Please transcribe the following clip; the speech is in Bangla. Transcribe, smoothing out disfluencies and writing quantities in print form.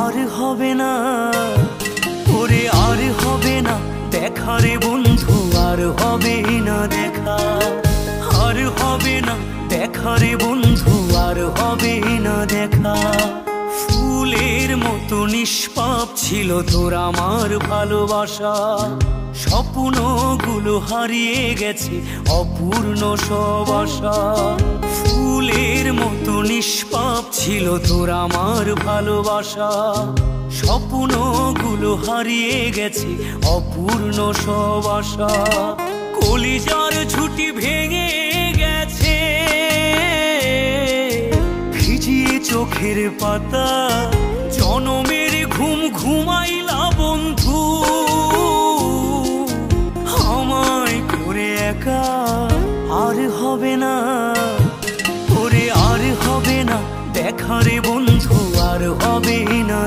আর হবে না ওরে, আর হবে না দেখা রে বন্ধু, আর হবে না দেখা, আর হবে না দেখা রে বন্ধু, আর হবে না দেখা। ফুলের মতো নিষ্পাপ ছিল তোর আমার ভালোবাসা, স্বপ্নগুলো হারিয়ে গেছে অপূর্ণ সব আশা। ফুলের মতো নিষ্পাপ ছিল তোর আমার ভালোবাসা, স্বপ্নগুলো হারিয়ে গেছে অপূর্ণ সব আশা। কলিজার ঝুঁটি ভেঙে গেছে, ভিজিয়ে চোখের পাতা, জনমের ঘুম ঘুমাইলা বন্ধু, আমায় করে একা। আর হবে না ওরে, আর হবে না দেখা রে বন্ধু, আর হবে না